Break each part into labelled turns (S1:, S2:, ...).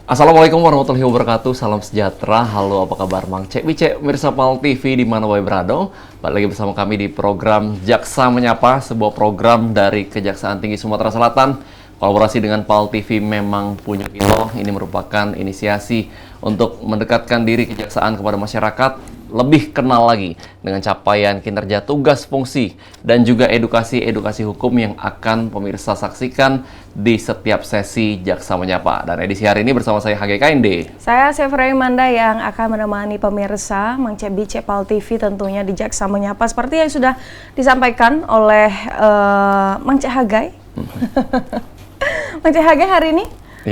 S1: Assalamualaikum warahmatullahi wabarakatuh, salam sejahtera, halo apa kabar Mang Cek Bice, Mirsa Pal TV di mana wae berado. Balik lagi bersama kami di program Jaksa Menyapa, sebuah program dari Kejaksaan Tinggi Sumatera Selatan. Kolaborasi dengan Pal TV memang punya kita, ini merupakan inisiasi untuk mendekatkan diri kejaksaan kepada masyarakat, lebih kenal lagi dengan capaian kinerja tugas fungsi dan juga edukasi hukum yang akan pemirsa saksikan di setiap sesi Jaksa Menyapa. Dan edisi hari ini bersama saya Hage KND.
S2: Saya Sevra Manda yang akan menemani pemirsa Mang Cek Bice Pal TV tentunya di Jaksa Menyapa seperti yang sudah disampaikan oleh Mang Cek Hagai. Mang Cek Hagai hari ini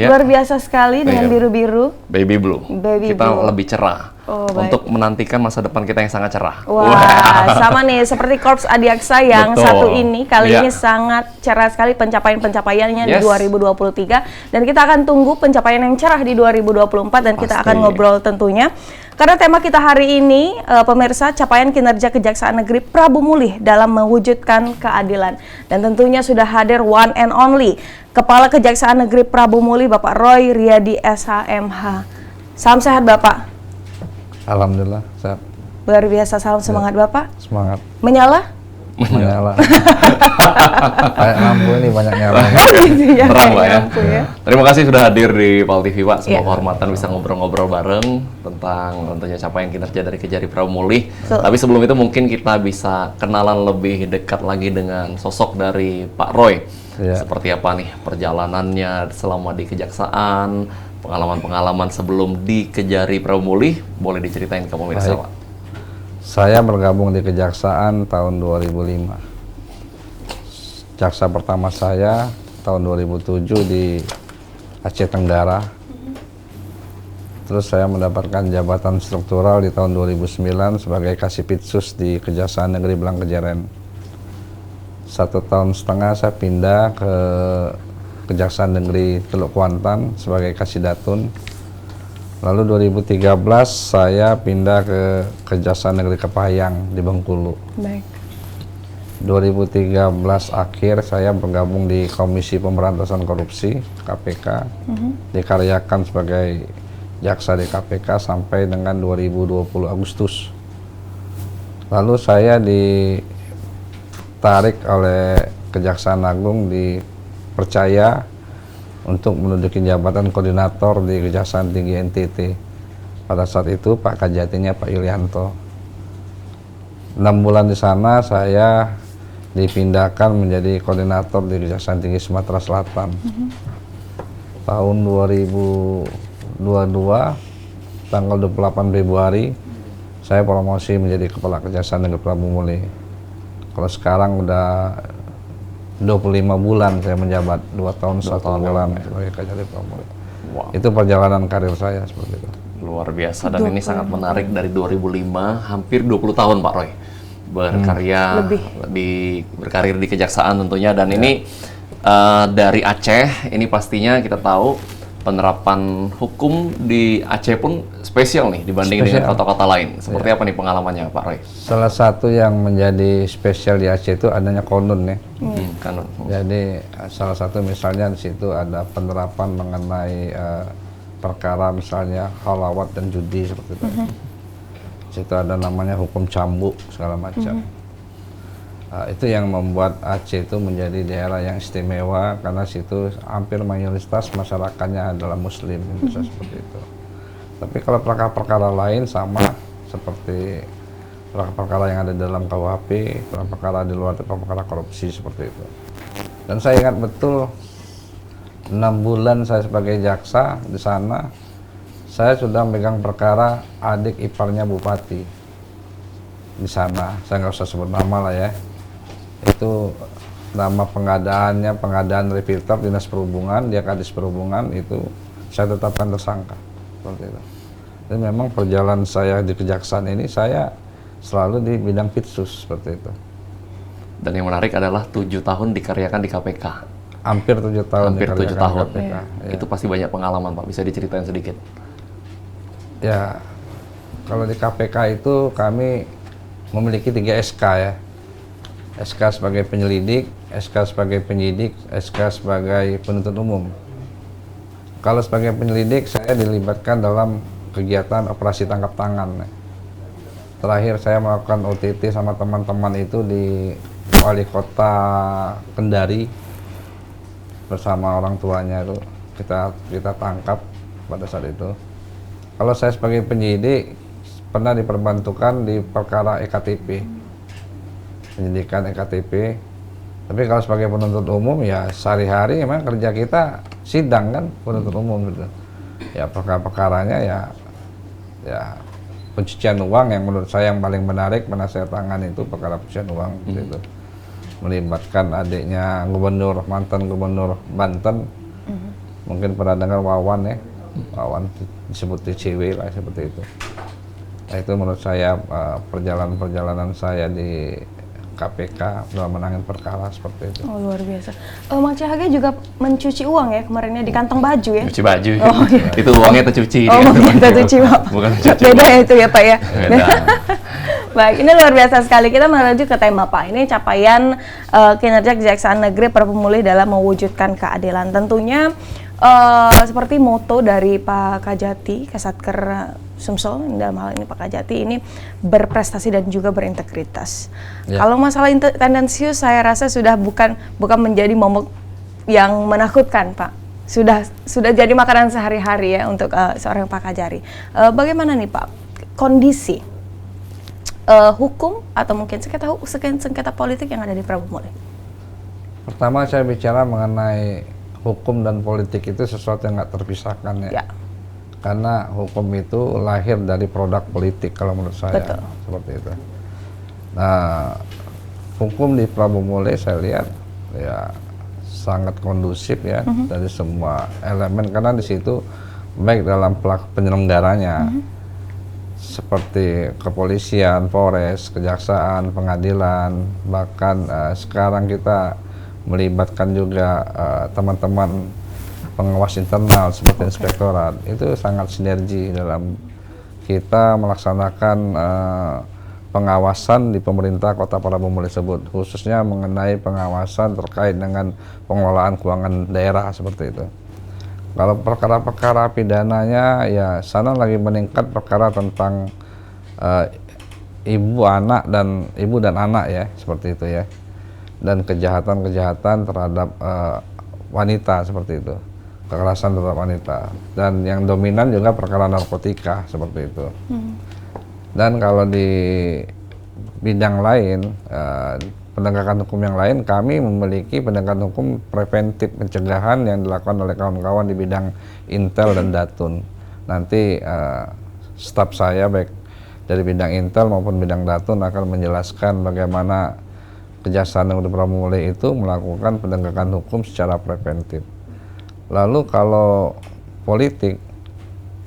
S2: luar biasa sekali dengan biru-biru.
S1: Baby blue. Kita lebih cerah. Untuk menantikan masa depan kita yang sangat cerah.
S2: Wah, sama nih seperti Korps Adiaksa yang satu ini kali ini sangat cerah sekali pencapaiannya di 2023 dan kita akan tunggu pencapaian yang cerah di 2024 dan kita akan ngobrol tentunya. Karena tema kita hari ini pemirsa capaian kinerja Kejaksaan Negeri Prabu Mulih dalam mewujudkan keadilan. Dan tentunya sudah hadir one and only Kepala Kejaksaan Negeri Prabu Mulih Bapak Roy Riyadi SHMH. Salam sehat Bapak.
S3: Alhamdulillah, sehat.
S2: Luar biasa, salam semangat Bapak.
S3: Semangat.
S2: Menyala?
S3: Menyala. Kayak lampu ini banyak nyala.
S1: Terang Pak ya. Terima kasih sudah hadir di Pal TV Pak. Semoga kehormatan bisa ngobrol-ngobrol bareng tentang tentunya capaian kinerja dari Kejari Prabu Mulih. Tapi sebelum itu mungkin kita bisa kenalan lebih dekat lagi dengan sosok dari Pak Roy. Seperti apa nih perjalanannya selama di kejaksaan, pengalaman-pengalaman sebelum di Kejari Prabu Mulih, boleh diceritain ke pemirsa Pak?
S3: Saya bergabung di Kejaksaan tahun 2005. Jaksa pertama saya tahun 2007 di Aceh Tenggara. Terus saya mendapatkan jabatan struktural di tahun 2009 sebagai Kasipitsus di Kejaksaan Negeri Blangkejaren. 1,5 tahun saya pindah ke Kejaksaan Negeri Teluk Kuantan sebagai Kasidatun. Lalu 2013 saya pindah ke Kejaksaan Negeri Kepahayang di Bengkulu.
S2: Baik.
S3: 2013 akhir saya bergabung di Komisi Pemberantasan Korupsi KPK. Dikaryakan sebagai jaksa di KPK sampai dengan 2020 Agustus. Lalu saya ditarik oleh Kejaksaan Agung dipercaya untuk menduduki jabatan koordinator di Kejaksaan Tinggi NTT. Pada saat itu Pak Kajatinya Pak Yulianto. 6 bulan di sana saya dipindahkan menjadi koordinator di Kejaksaan Tinggi Sumatera Selatan. Tahun 2022 tanggal 28 Februari saya promosi menjadi Kepala Kejaksaan Negeri Prabu Mulih. Kalau sekarang udah 25 bulan saya menjabat, 2 tahun 1 bulan sebagai Kejari Prabu Mulih. Itu perjalanan karir saya seperti itu.
S1: Luar biasa dan ini sangat menarik dari 2005, hampir 20 tahun Pak Roy berkarya berkarir di kejaksaan tentunya dan ini dari Aceh, ini pastinya kita tahu penerapan hukum di Aceh pun spesial nih dibanding dengan kota-kota lain. Seperti apa nih pengalamannya Pak Roy?
S3: Salah satu yang menjadi spesial di Aceh itu adanya konun ya.
S1: Kanun.
S3: Jadi salah satu misalnya di situ ada penerapan mengenai perkara misalnya halawat dan judi seperti itu. Di situ ada namanya hukum cambuk segala macam. Itu yang membuat Aceh itu menjadi daerah yang istimewa karena situ hampir mayoritas masyarakatnya adalah Muslim, bisa seperti itu. Tapi kalau perkara-perkara lain sama seperti perkara-perkara yang ada dalam KUHP, perkara di luar perkara korupsi seperti itu. Dan saya ingat betul 6 bulan saya sebagai jaksa di sana, saya sudah memegang perkara adik iparnya bupati di sana. Saya nggak usah sebut nama lah ya. Itu nama pengadaan repeater Dinas Perhubungan, dia Kadis Perhubungan, itu saya tetapkan tersangka seperti itu. Dan memang perjalanan saya di kejaksaan ini saya selalu di bidang pitsus seperti itu.
S1: Dan yang menarik adalah 7 tahun dikaryakan di KPK.
S3: Hampir 7 tahun.
S1: Hampir 7 tahun.
S3: KPK. Ya.
S1: Itu pasti banyak pengalaman Pak, bisa diceritain sedikit.
S3: Ya, kalau di KPK itu kami memiliki 3 SK ya. SK sebagai penyelidik, SK sebagai penyidik, SK sebagai penuntut umum. Kalau sebagai penyelidik, saya dilibatkan dalam kegiatan operasi tangkap tangan. Terakhir saya melakukan OTT sama teman-teman itu di Wali Kota Kendari bersama orang tuanya itu kita tangkap pada saat itu. Kalau saya sebagai penyidik pernah diperbantukan di perkara EKTP, penyidikan EKTP. Tapi kalau sebagai penuntut umum ya sehari-hari memang kerja kita sidang kan penuntut umum gitu. Ya perkara-perkaranya ya pencucian uang yang menurut saya yang paling menarik pernah saya tangani itu perkara pencucian uang gitu. Melibatkan adiknya mantan gubernur Banten. Mungkin pernah dengar Wawan ya. Wawan disebut TCW lah seperti itu. Nah, itu menurut saya perjalanan saya di KPK dalam menangani perkara seperti itu.
S2: Oh, luar biasa. Mang Cahage juga mencuci uang ya kemarinnya di kantong baju ya?
S1: Cuci baju.
S2: Oh, iya.
S1: Itu uangnya tercuci.
S2: Oh, uangnya tercuci, Pak.
S1: Bukan tercuci.
S2: Beda ya itu ya, Pak ya?
S1: Beda.
S2: Baik, ini luar biasa sekali. Kita menuju ke tema, Pak. Ini capaian kinerja Kejaksaan Negeri Perpemulih dalam mewujudkan keadilan. Tentunya seperti moto dari Pak Kajati, Kasatker Sumsel, dalam hal ini Pak Kajati ini berprestasi dan juga berintegritas. Ya. Kalau masalah tendensius, saya rasa sudah bukan menjadi momok yang menakutkan, Pak. Sudah jadi makanan sehari-hari ya untuk seorang Pak Kajari. Bagaimana nih Pak kondisi hukum atau mungkin sengketa politik yang ada di Perpemulih? Pertama
S3: saya bicara mengenai hukum dan politik itu sesuatu yang nggak terpisahkan ya. Karena hukum itu lahir dari produk politik kalau menurut saya. Betul. Seperti itu. Nah, hukum di Perpemulih saya lihat ya sangat kondusif ya dari semua elemen karena di situ baik dalam penyelenggaranya seperti kepolisian, Polres, kejaksaan, pengadilan, bahkan sekarang kita melibatkan juga teman-teman pengawas internal seperti inspektorat. Itu sangat sinergi dalam kita melaksanakan pengawasan di pemerintah Kota Perpemulih tersebut, khususnya mengenai pengawasan terkait dengan pengelolaan keuangan daerah seperti itu. Kalau perkara-perkara pidananya ya sana lagi meningkat perkara tentang ibu dan anak ya seperti itu ya, dan kejahatan terhadap wanita seperti itu, kekerasan terhadap wanita, dan yang dominan juga perkara narkotika seperti itu. Dan kalau di bidang lain penegakan hukum yang lain, kami memiliki penegakan hukum preventif pencegahan yang dilakukan oleh kawan-kawan di bidang Intel dan Datun. Nanti staf saya baik dari bidang Intel maupun bidang Datun akan menjelaskan bagaimana Kejaksaan Negeri Perpemulih itu melakukan penegakan hukum secara preventif. Lalu kalau politik,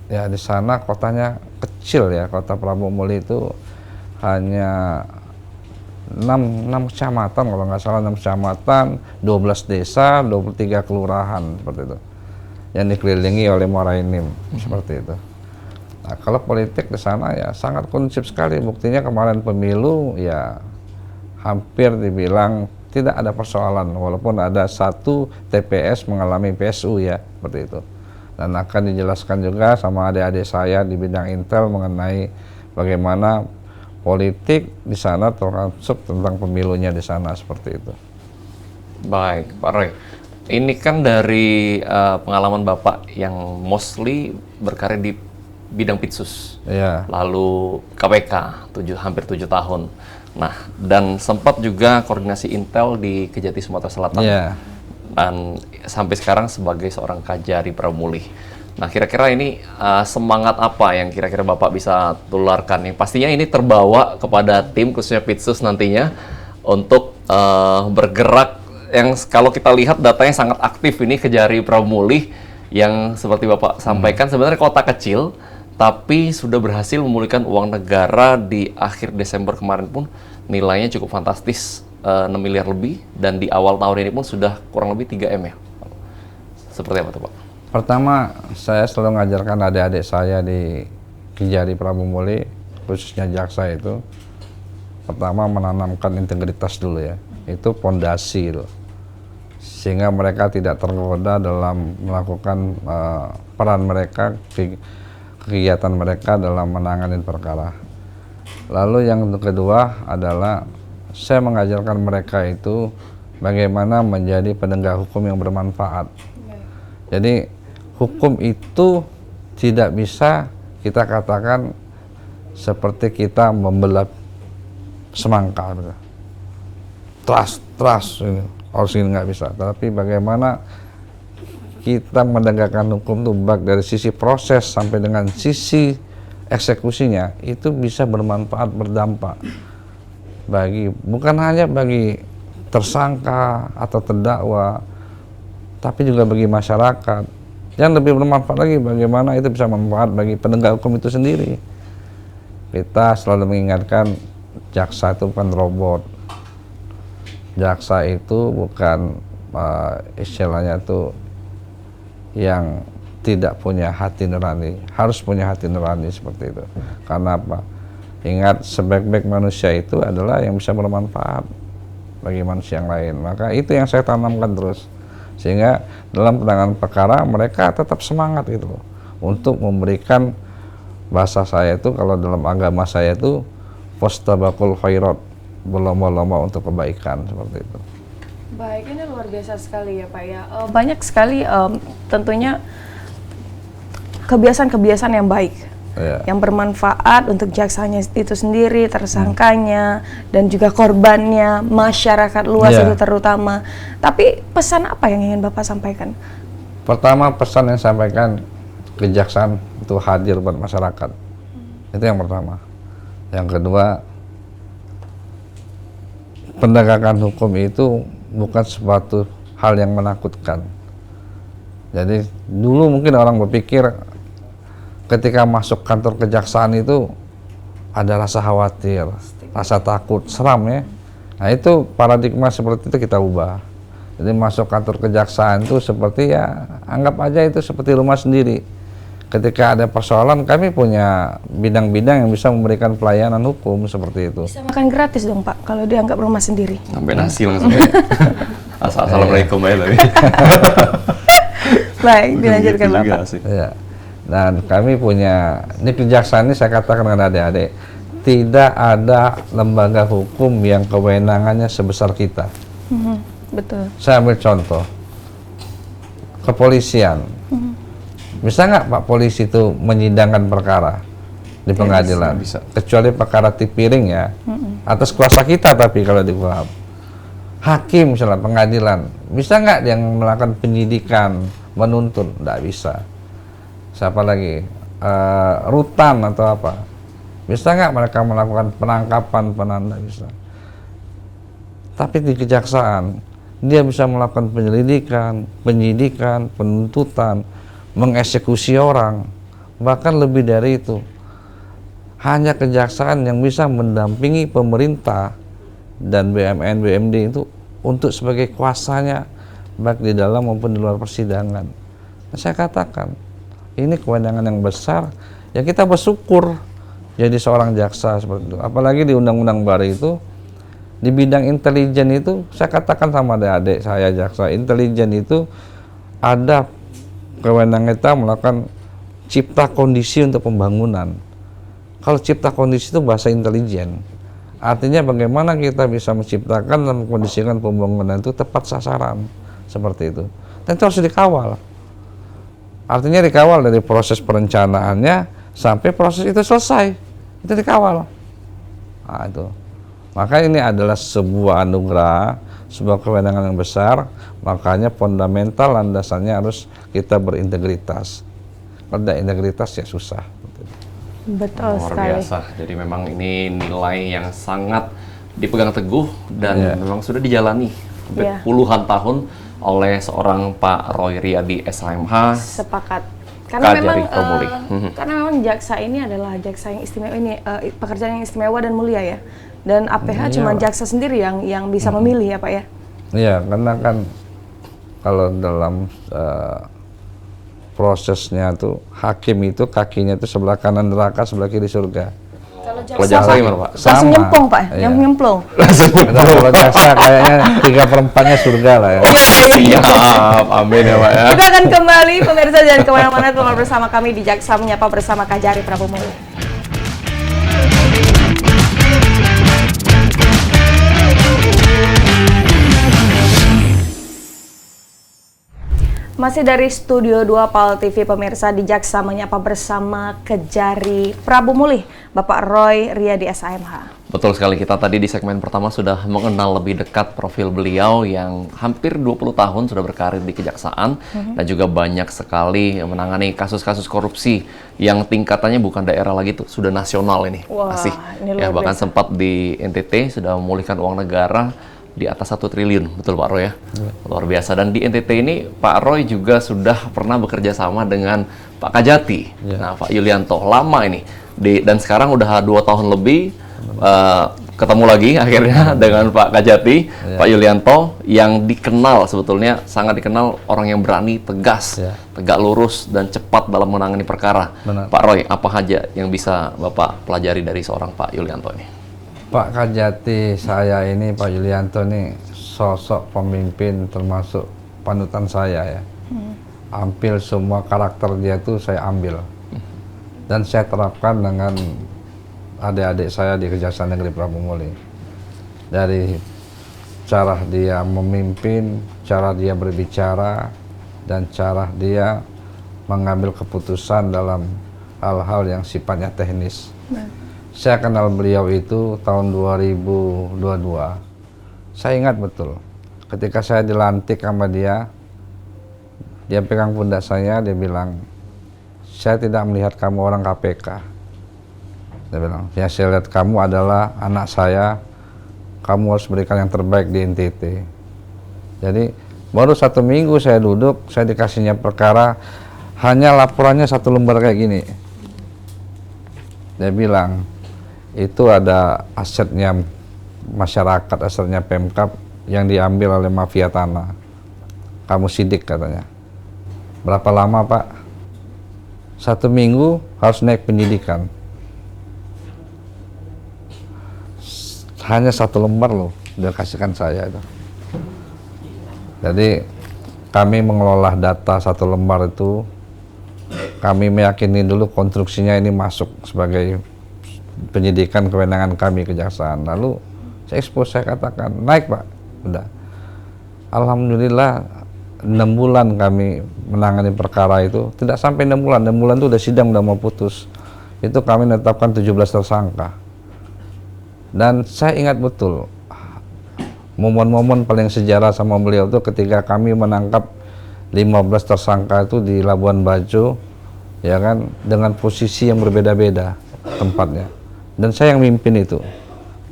S3: ya di sana kotanya kecil ya, Kota Perpemulih itu hanya 6 kecamatan kalau nggak salah, 6 kecamatan, 12 desa, 23 kelurahan seperti itu yang dikelilingi oleh Muara Enim seperti itu. Nah, kalau politik di sana ya sangat kondusif sekali. Buktinya kemarin pemilu ya hampir dibilang tidak ada persoalan, walaupun ada satu TPS mengalami PSU ya seperti itu. Dan akan dijelaskan juga sama adik-adik saya di bidang Intel mengenai bagaimana politik di sana termasuk tentang pemilunya di sana seperti itu.
S1: Baik, Pak Roy. Ini kan dari pengalaman Bapak yang mostly berkarir di bidang Pitsus, ya. Lalu KPK hampir 7 tahun. Nah, dan sempat juga koordinasi Intel di Kejati Sumatera Selatan. Ya. Dan sampai sekarang sebagai seorang Kajari Perpemulih. Nah, kira-kira ini semangat apa yang kira-kira Bapak bisa tularkan nih? Pastinya ini terbawa kepada tim khususnya Pitsus nantinya untuk bergerak yang kalau kita lihat datanya sangat aktif ini Kejari Perpemulih yang seperti Bapak sampaikan sebenarnya kota kecil tapi sudah berhasil memulihkan uang negara di akhir Desember kemarin pun nilainya cukup fantastis 6 miliar lebih dan di awal tahun ini pun sudah kurang lebih 3 M ya. Seperti apa tuh Pak?
S3: Pertama, saya selalu mengajarkan adik-adik saya di Kejari Perpemulih, khususnya jaksa itu, pertama menanamkan integritas dulu ya, itu pondasi itu. sehingga mereka tidak tergoda dalam melakukan peran mereka, kegiatan mereka dalam menangani perkara. Lalu yang kedua adalah saya mengajarkan mereka itu bagaimana menjadi penegak hukum yang bermanfaat. Jadi hukum itu tidak bisa kita katakan seperti kita membelah semangka, trust harus ini nggak bisa. Tapi bagaimana kita menegakkan hukum itu baik dari sisi proses sampai dengan sisi eksekusinya itu bisa bermanfaat, berdampak bagi bukan hanya bagi tersangka atau terdakwa, tapi juga bagi masyarakat. Yang lebih bermanfaat lagi bagaimana itu bisa bermanfaat bagi penegak hukum itu sendiri. Kita selalu mengingatkan jaksa itu bukan robot. Jaksa itu bukan istilahnya itu yang tidak punya hati nurani, harus punya hati nurani seperti itu. Karena apa? Ingat, sebaik-baik manusia itu adalah yang bisa bermanfaat bagi manusia yang lain. Maka itu yang saya tanamkan terus, sehingga dalam penanganan perkara mereka tetap semangat gitu loh, untuk memberikan, bahasa saya itu kalau dalam agama saya itu fastabaqul khairat, berlomba-lomba untuk kebaikan, seperti itu.
S2: Baik, ini luar biasa sekali ya Pak ya. Banyak sekali tentunya kebiasaan-kebiasaan yang baik, yang bermanfaat untuk jaksanya itu sendiri, tersangkanya, dan juga korbannya, masyarakat luas itu terutama. Tapi pesan apa yang ingin Bapak sampaikan?
S3: Pertama, pesan yang sampaikan, kejaksaan itu hadir buat masyarakat. Itu yang pertama. Yang kedua, penegakan hukum itu bukan suatu hal yang menakutkan. Jadi dulu mungkin orang berpikir ketika masuk kantor kejaksaan itu ada rasa khawatir, rasa takut, seram ya. Nah itu paradigma seperti itu kita ubah. Jadi masuk kantor kejaksaan itu seperti ya, anggap aja itu seperti rumah sendiri. Ketika ada persoalan, kami punya bidang-bidang yang bisa memberikan pelayanan hukum seperti itu.
S2: Bisa makan gratis dong Pak, kalau dianggap rumah sendiri.
S1: Sampai nasi langsung. Assalamualaikum ya tadi.
S2: Baik, dilanjutkan Bapak.
S3: Ya. Dan kami punya, ini kejaksaan ini saya katakan dengan adik-adik, tidak ada lembaga hukum yang kewenangannya sebesar kita.
S2: Betul.
S3: Saya ambil contoh, kepolisian. Bisa nggak Pak polisi itu menyidangkan perkara di pengadilan? Bisa. Kecuali perkara tipiring ya, atas kuasa kita, tapi kalau di KUHP. Hakim misalnya pengadilan, bisa nggak dia melakukan penyidikan, menuntut? Nggak bisa. Siapa lagi? Rutan atau apa? Bisa nggak mereka melakukan penangkapan, penanda? Bisa. Tapi di kejaksaan, dia bisa melakukan penyelidikan, penyidikan, penuntutan, mengeksekusi orang, bahkan lebih dari itu. Hanya kejaksaan yang bisa mendampingi pemerintah dan BUMN, BUMD itu untuk sebagai kuasanya, baik di dalam maupun di luar persidangan. Nah, saya katakan, ini kewenangan yang besar, ya kita bersyukur jadi seorang jaksa seperti itu. Apalagi di Undang-Undang Baru itu, di bidang intelijen itu, saya katakan sama adik-adik saya jaksa, intelijen itu ada kewenangan kita melakukan cipta kondisi untuk pembangunan. Kalau cipta kondisi itu bahasa intelijen, artinya bagaimana kita bisa menciptakan dan mengkondisikan pembangunan itu tepat sasaran, seperti itu. Dan itu harus dikawal. Artinya dikawal dari proses perencanaannya sampai proses itu selesai, itu dikawal. Nah, itu. Maka ini adalah sebuah anugerah, sebuah kewenangan yang besar, makanya fundamental landasannya harus kita berintegritas. Kalau tidak integritas ya susah.
S2: Betul
S1: Luar
S2: sekali.
S1: biasa. Jadi memang ini nilai yang sangat dipegang teguh dan memang sudah dijalani puluhan tahun oleh seorang Pak Roy Riyadi SHMH.
S2: Sepakat. Karena memang
S1: karena
S2: memang jaksa ini adalah jaksa yang istimewa, ini pekerjaan yang istimewa dan mulia ya. Dan APH cuma jaksa sendiri yang bisa memilih ya Pak ya.
S3: Iya, karena kan kalau dalam prosesnya tuh hakim itu kakinya itu sebelah kanan neraka, sebelah kiri surga.
S2: Kalau
S1: Kalau jaksa gimana Pak?
S2: Langsung
S3: Sama.
S2: nyemplung Pak,
S3: Iya.
S2: nyemplung.
S3: Udah, kalau jaksa kayaknya 3/4-nya surga lah ya.
S1: Iya, amin ya Pak ya.
S2: Kita akan kembali pemirsa, jangan kemana-mana, tetap bersama kami di Jaksa Menyapa bersama Kajari Prabumuli. Masih dari Studio 2 PAL TV pemirsa di Jaksa Menyapa bersama Kejari Prabumuli, Bapak Roy Riyadi SAMH.
S1: Betul sekali, kita tadi di segmen pertama sudah mengenal lebih dekat profil beliau yang hampir 20 tahun sudah berkarir di kejaksaan dan juga banyak sekali menangani kasus-kasus korupsi yang tingkatannya bukan daerah lagi tuh, sudah nasional ini.
S2: Wah,
S1: Masih.
S2: ini
S1: Ya,
S2: luar
S1: bahkan
S2: biasa.
S1: sempat di NTT sudah memulihkan uang negara di atas 1 triliun, betul Pak Roy ya? Luar biasa. Dan di NTT ini Pak Roy juga sudah pernah bekerja sama dengan Pak Kajati, nah Pak Yulianto, lama ini. Dan sekarang udah 2 tahun lebih ketemu lagi akhirnya dengan Pak Kajati, Pak Yulianto yang dikenal sebetulnya sangat dikenal orang yang berani, tegas, tegak lurus dan cepat dalam menangani perkara.
S3: Benar.
S1: Pak Roy, apa saja yang bisa Bapak pelajari dari seorang Pak Yulianto ini?
S3: Pak Kajati, saya ini Pak Yulianto ini sosok pemimpin termasuk panutan saya ya. Hampir semua karakter dia tuh saya ambil dan saya terapkan dengan adik-adik saya di Kejaksaan Negeri Prabumuli. Dari cara dia memimpin, cara dia berbicara, dan cara dia mengambil keputusan dalam hal-hal yang sifatnya teknis. Saya kenal beliau itu tahun 2022. Saya ingat betul, ketika saya dilantik sama dia pegang pundak saya, dia bilang, saya tidak melihat kamu orang KPK. Dia bilang, yang saya lihat kamu adalah anak saya, kamu harus berikan yang terbaik di NTT. Jadi baru 1 minggu saya duduk, saya dikasihnya perkara, hanya laporannya 1 lembar kayak gini. Dia bilang, itu ada asetnya masyarakat, asetnya Pemkab yang diambil oleh mafia tanah. Kamu sidik katanya. Berapa lama Pak? 1 minggu harus naik penyidikan. Hanya 1 lembar loh dia kasihkan saya itu. Jadi kami mengelola data 1 lembar itu, kami meyakini dulu konstruksinya ini masuk sebagai penyidikan kewenangan kami kejaksaan. Lalu saya expose, saya katakan naik Pak, udah. Alhamdulillah 6 bulan kami menangani perkara itu, tidak sampai 6 bulan itu udah sidang, udah mau putus. Itu kami menetapkan 17 tersangka. Dan saya ingat betul momen-momen paling sejarah sama beliau itu ketika kami menangkap 15 tersangka itu di Labuan Bajo, ya kan, dengan posisi yang berbeda-beda tempatnya. Dan saya yang mimpin itu.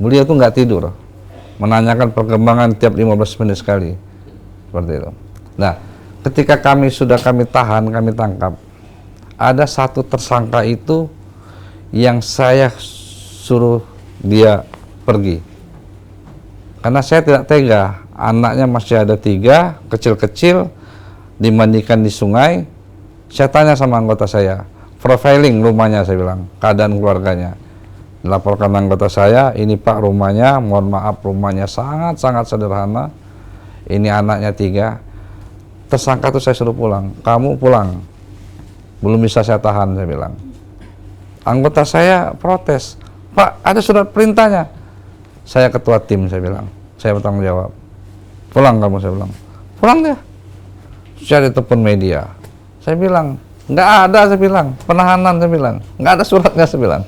S3: Beliau tuh nggak tidur, menanyakan perkembangan tiap 15 menit sekali, seperti itu. Nah, ketika kami tahan, kami tangkap, ada 1 tersangka itu yang saya suruh dia pergi. Karena saya tidak tega, anaknya masih ada 3, kecil-kecil, dimandikan di sungai. Saya tanya sama anggota saya, profiling rumahnya, saya bilang, keadaan keluarganya. Dilaporkan anggota saya, ini Pak rumahnya, mohon maaf rumahnya sangat-sangat sederhana, ini anaknya 3. Tersangka itu saya suruh pulang, kamu pulang, belum bisa saya tahan, saya bilang. Anggota saya protes, Pak ada surat perintahnya. Saya ketua tim, saya bilang, saya bertanggung jawab. Pulang kamu, saya bilang. Pulang dia. Saya ditelepon media. Saya bilang, nggak ada, saya bilang. Penahanan, saya bilang. Nggak ada suratnya, saya bilang.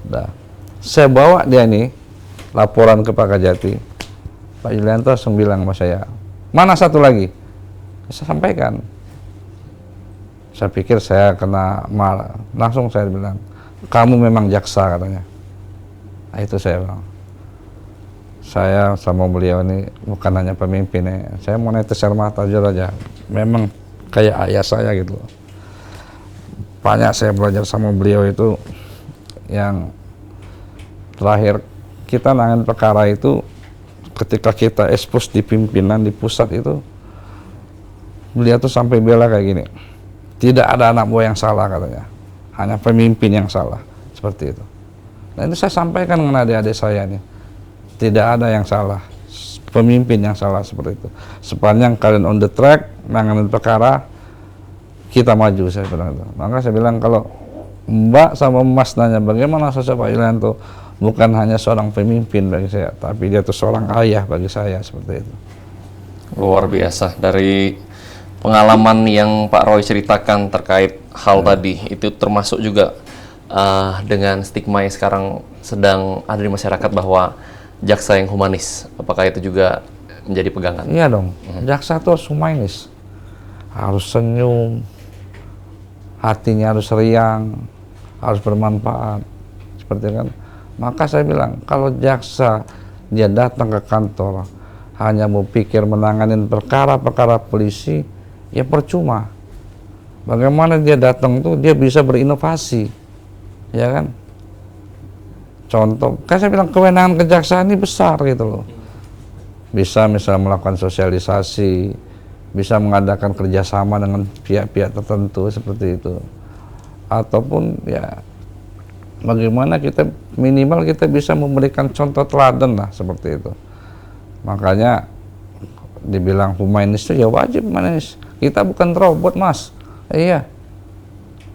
S3: Udah. Saya bawa dia nih, laporan ke Pak Kajati. Pak Yulianto langsung bilang sama saya, mana 1 lagi? Saya sampaikan. Saya pikir saya kena marah. Langsung saya bilang, kamu memang jaksa, katanya. Nah, itu saya bilang. Saya sama beliau ini bukan hanya pemimpin ya. Saya mau netes air mata jujur aja. Memang kayak ayah saya gitu. Banyak saya belajar sama beliau itu. Yang terakhir kita nangani perkara itu, ketika kita expose di pimpinan di pusat itu, beliau tuh sampai bela kayak gini. Tidak ada anak buah yang salah, katanya. Hanya pemimpin yang salah. Seperti itu. Nah, itu saya sampaikan dengan adik-adik saya nih, tidak ada yang salah, pemimpin yang salah seperti itu. Sepanjang kalian on the track, menangani perkara, kita maju, saya bilang itu. Maka saya bilang kalau Mbak sama Mas nanya bagaimana sosok Pak Yulianto, bukan hanya seorang pemimpin bagi saya, tapi dia itu seorang ayah bagi saya, seperti itu.
S1: Luar biasa. Dari pengalaman yang Pak Roy ceritakan terkait hal tadi, itu termasuk juga dengan stigma yang sekarang sedang ada di masyarakat bahwa jaksa yang humanis. Apakah itu juga menjadi pegangan?
S3: Iya dong, jaksa itu harus humanis, harus senyum, hatinya harus riang, harus bermanfaat, seperti kan. Maka saya bilang, kalau jaksa dia datang ke kantor hanya mau pikir menanganin perkara-perkara polisi, ya percuma. Bagaimana dia datang tuh, dia bisa berinovasi, ya kan? Contoh, kan saya bilang kewenangan kejaksaan ini besar gitu loh. Bisa misalnya melakukan sosialisasi, bisa mengadakan kerjasama dengan pihak-pihak tertentu seperti itu. Ataupun ya bagaimana kita minimal kita bisa memberikan contoh teladan lah seperti itu. Makanya dibilang humanis itu ya wajib humanis. Kita bukan robot, Mas. Iya.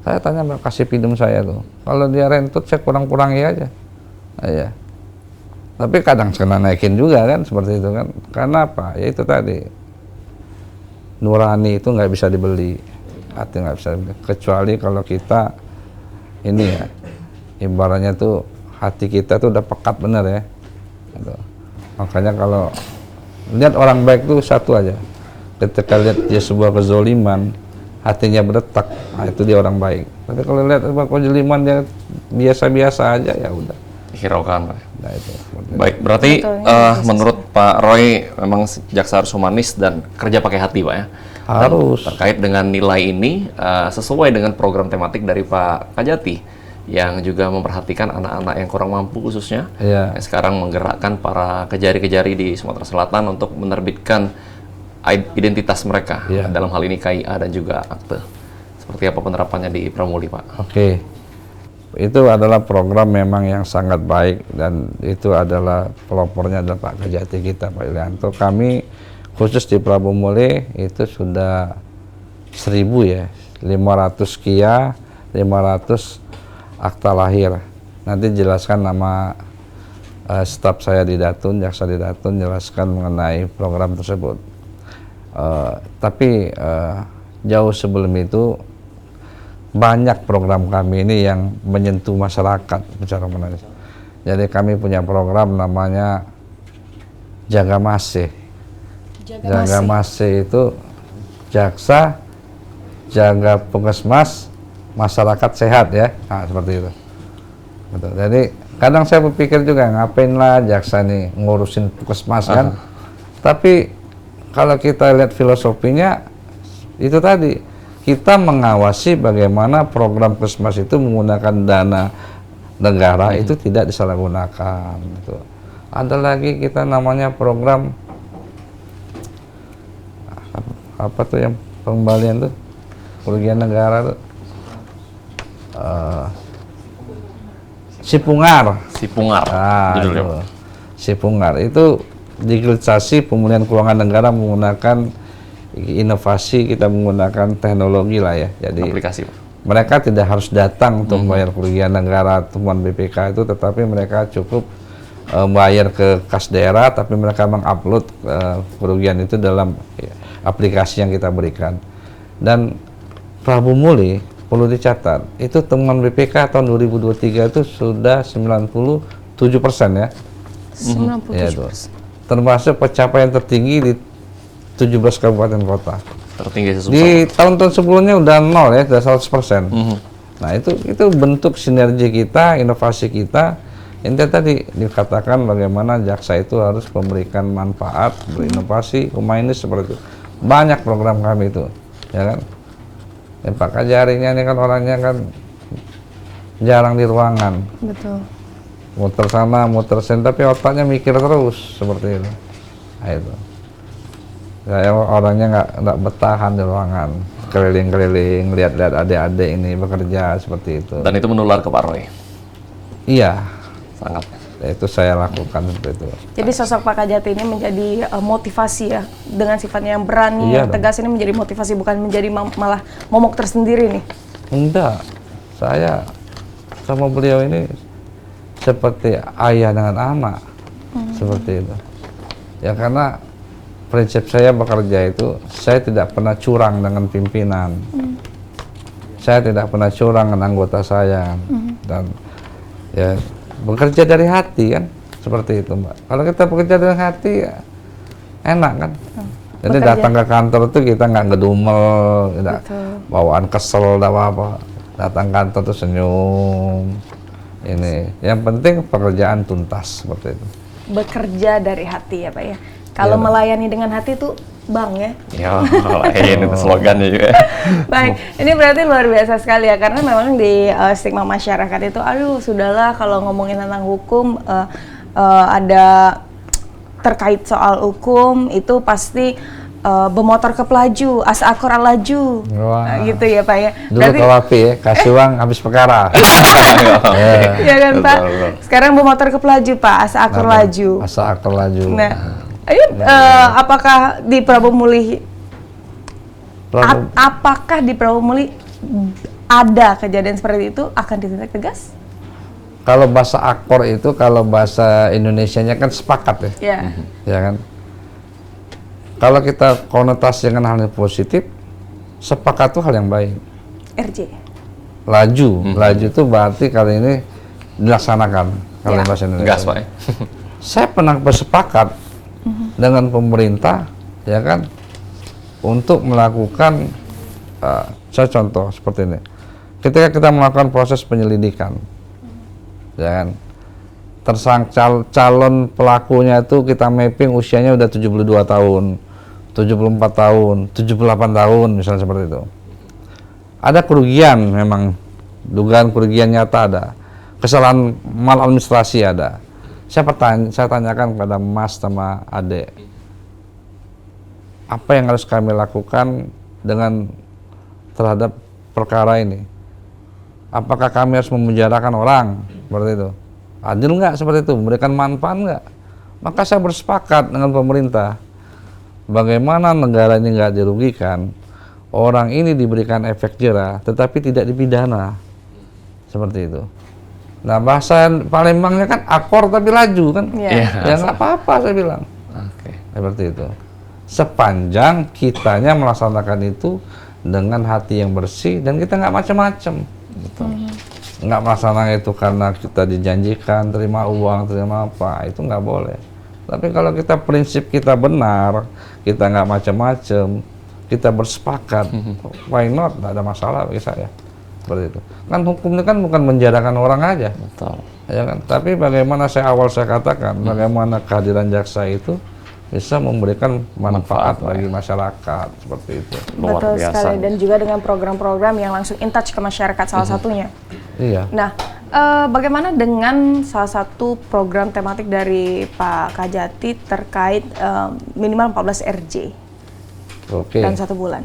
S3: Saya tanya kasih pidum saya tuh. Kalau dia rentut saya kurang-kurangi aja. Iya. Tapi kadang kena naikin juga kan seperti itu kan. Karena apa? Ya itu tadi. Nurani itu nggak bisa dibeli. Hati nggak bisa dibeli. Kecuali kalau kita ini ya, ibaratnya tuh hati kita tuh udah pekat bener ya. Gitu. Makanya kalau lihat orang baik tuh satu aja. Ketika lihat dia sebuah kezoliman, hatinya berdetak, nah itu dia orang baik. Tapi kalau lihat sebuah kezoliman dia biasa-biasa aja, ya udah.
S1: Hiraukan, Pak.
S3: Nah, itu.
S1: Baik, berarti menurut Pak Roy memang jaksa harus humanis dan kerja pakai hati, Pak ya.
S3: Harus.
S1: Dan terkait dengan nilai ini sesuai dengan program tematik dari Pak Kajati yang juga memperhatikan anak-anak yang kurang mampu khususnya, yang sekarang menggerakkan para kejari-kejari di Sumatera Selatan untuk menerbitkan identitas mereka, dalam hal ini KIA dan juga akte. Seperti apa penerapannya di Pramuli, Pak?
S3: Oke. Itu adalah program memang yang sangat baik dan itu adalah pelopornya adalah Pak Kajati kita, Pak Yulianto. Kami khusus di Pramuli itu sudah 1.000 ya, 500 KIA, 500 akta lahir. Nanti jelaskan nama staf saya di Datun, jaksa di Datun, jelaskan mengenai program tersebut. Tapi jauh sebelum itu banyak program kami ini yang menyentuh masyarakat secara menarik. Jadi kami punya program namanya Jaga Masih. Jaga Masih itu jaksa, jaga puskesmas, masyarakat sehat ya. Nah, seperti itu. Betul. Jadi kadang saya berpikir juga ngapain lah jaksa nih ngurusin puskesmas kan. Tapi kalau kita lihat filosofinya itu tadi, kita mengawasi bagaimana program puskesmas itu menggunakan dana negara itu tidak disalahgunakan. Gitu. Ada lagi kita namanya program apa tuh yang pengembalian tuh kerugian negara tuh Sipungar.
S1: Nah,
S3: Sipungar itu digitalisasi pemulihan keuangan negara menggunakan inovasi, kita menggunakan teknologi lah ya. Jadi
S1: aplikasi.
S3: Mereka tidak harus datang untuk membayar kerugian negara temuan BPK itu, tetapi mereka cukup bayar ke kas daerah, tapi mereka mengupload kerugian itu dalam aplikasi yang kita berikan. Dan Pramuli perlu dicatat, itu temuan BPK tahun 2023 itu sudah 97% ya.
S2: 97%.
S3: Ya, termasuk pencapaian tertinggi di 17 kabupaten kota.
S1: Tertinggi sesungguhnya.
S3: Di tahun-tahun sebelumnya udah 0 ya, udah 100%. Nah itu bentuk sinergi kita, inovasi kita. Intinya tadi dikatakan bagaimana jaksa itu harus memberikan manfaat, berinovasi, humanis seperti itu. Banyak program kami itu, ya kan. Pak Kajarinya ini kan orangnya kan jarang di ruangan.
S2: Betul.
S3: Muter sana, muter sini, tapi otaknya mikir terus seperti itu. Nah, itu. Saya orangnya nggak bertahan di ruangan, keliling-keliling, lihat-lihat adik-adik ini bekerja seperti itu.
S1: Dan itu menular ke Pak Roy?
S3: Iya,
S1: Sangat.
S3: Itu saya lakukan seperti itu.
S2: Jadi sosok Pak Kajati ini menjadi motivasi ya, dengan sifatnya yang berani,
S3: Iya
S2: yang tegas ini menjadi motivasi, bukan menjadi malah momok tersendiri nih.
S3: Enggak, saya sama beliau ini seperti ayah dengan anak, seperti itu. Ya karena prinsip saya bekerja itu, saya tidak pernah curang dengan pimpinan. Saya tidak pernah curang dengan anggota saya. Dan ya bekerja dari hati kan, seperti itu Mbak. Kalau kita bekerja dari hati ya enak kan. Jadi
S2: Bekerja.
S3: datang ke kantor itu kita nggak ngedumel, tidak bawaan kesel, tidak apa-apa. Datang kantor tuh senyum. Ini yang penting pekerjaan tuntas seperti itu.
S2: Bekerja dari hati ya Pak ya. Kalau melayani dengan hati itu Bang ya.
S1: Ya, lain itu slogannya juga.
S2: Baik, ini berarti luar biasa sekali ya, karena memang di stigma masyarakat itu, aduh sudahlah kalau ngomongin tentang hukum, ada terkait soal hukum itu pasti bermotor ke pelaju, asakor laju, gitu ya Pak ya.
S3: Dulu
S2: Berarti,
S3: ke Wapi ya, kasih uang habis perkara.
S2: ya kan Pak. Sekarang bermotor ke pelaju Pak, asakor laju.
S3: Asakor laju.
S2: Nah, ayo, apakah di Prabu Muli apakah di Prabu Muli ada kejadian seperti itu akan ditindak tegas?
S3: Kalau bahasa akor itu, kalau bahasa Indonesianya kan sepakat ya,
S2: Ya.
S3: ya kan. Kalau kita konotasi dengan hal yang positif, sepakat itu hal yang baik.
S2: RJ.
S3: Laju, laju itu berarti kali ini dilaksanakan kalau
S2: Ya.
S3: bahasa Indonesia.
S1: Gas, Pak.
S3: Saya pernah bersepakat dengan pemerintah, ya kan, untuk melakukan, saya contoh seperti ini. Ketika kita melakukan proses penyelidikan, ya kan, calon pelakunya itu kita mapping usianya udah 72 tahun, 74 tahun, 78 tahun, misalnya seperti itu. Ada kerugian memang, dugaan kerugian nyata ada, kesalahan maladministrasi ada. Saya tanyakan kepada Mas sama Ade, apa yang harus kami lakukan dengan terhadap perkara ini? Apakah kami harus memenjarakan orang seperti itu? Adil nggak seperti itu? Memberikan manfaat nggak? Maka saya bersepakat dengan pemerintah, bagaimana negara ini nggak dirugikan, orang ini diberikan efek jera, tetapi tidak dipidana, seperti itu. Nah bahasa Palembangnya kan akor tapi laju kan?
S2: Ya.
S3: Ya nggak apa-apa saya bilang.
S1: Oke.
S3: Seperti itu. Sepanjang kitanya melaksanakan itu dengan hati yang bersih dan kita nggak macam-macam. Nggak melaksanakan itu karena kita dijanjikan terima uang, terima apa, itu nggak boleh. Tapi kalau kita prinsip kita benar, kita nggak macam-macam, kita bersepakat, why not? Nggak ada masalah bagi saya. Seperti itu. Kan hukum ini kan bukan menjarakan orang aja.
S1: Betul.
S3: Ya kan? Tapi bagaimana saya katakan, bagaimana kehadiran jaksa itu bisa memberikan manfaat bagi masyarakat, seperti itu.
S1: Luar
S2: Betul
S1: biasa.
S2: sekali, dan juga dengan program-program yang langsung in touch ke masyarakat salah satunya.
S3: Iya.
S2: Nah, bagaimana dengan salah satu program tematik dari Pak Kajati terkait minimal 14 RJ
S3: Oke.
S2: dalam 1 bulan?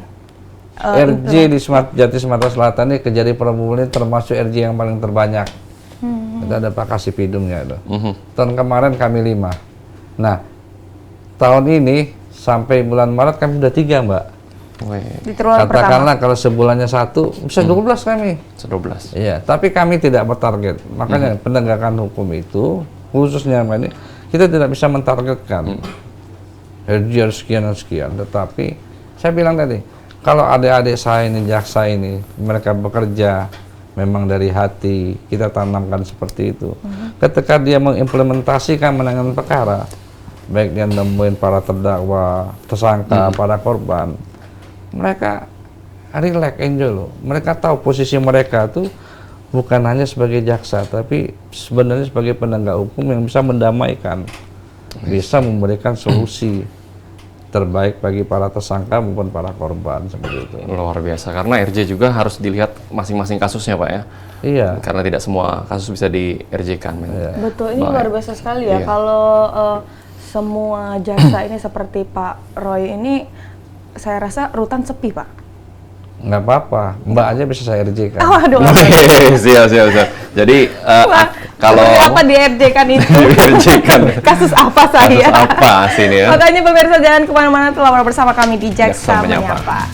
S3: RJ di Jati Sumatera Selatan ini Kejari Prabu Muli termasuk RJ yang paling terbanyak. Itu ada Pak Kasipidumnya itu. Tahun kemarin kami 5. Nah, tahun ini sampai bulan Maret kami sudah 3 Mbak.
S2: Di triwulan pertama.
S3: Katakanlah kalau sebulannya 1, bisa 12 kami.
S1: 12.
S3: Iya, tapi kami tidak bertarget. Makanya penegakan hukum itu, khususnya ini, kita tidak bisa mentargetkan. RJ harus sekian dan sekian. Tetapi, saya bilang tadi, kalau adik-adik saya ini, jaksa ini, mereka bekerja memang dari hati, kita tanamkan seperti itu. Ketika dia mengimplementasikan menangani perkara, baik dia nemuin para terdakwa, tersangka, para korban, mereka relax, enjoy loh. Mereka tahu posisi mereka tuh bukan hanya sebagai jaksa, tapi sebenarnya sebagai penegak hukum yang bisa mendamaikan, bisa memberikan solusi terbaik bagi para tersangka maupun para korban, seperti itu.
S1: Luar biasa, karena RJ juga harus dilihat masing-masing kasusnya Pak ya.
S3: Iya.
S1: Karena tidak semua kasus bisa di RJ-kan.
S2: Betul, ini
S1: Baik.
S2: luar biasa sekali ya.
S1: Iya.
S2: Kalau semua jaksa ini seperti Pak Roy ini, saya rasa rutan sepi Pak.
S3: Nggak apa-apa, Mbak aja bisa saya RJ kan.
S2: Oh, aduh.
S1: siap. Jadi Kalau
S2: seperti apa di FJ kan itu? Kasus apa saya?
S1: Kasus apa sih ini ya?
S2: Makanya pemirsa jangan kemana-mana, telah bersama kami di Jaksa Menyapa.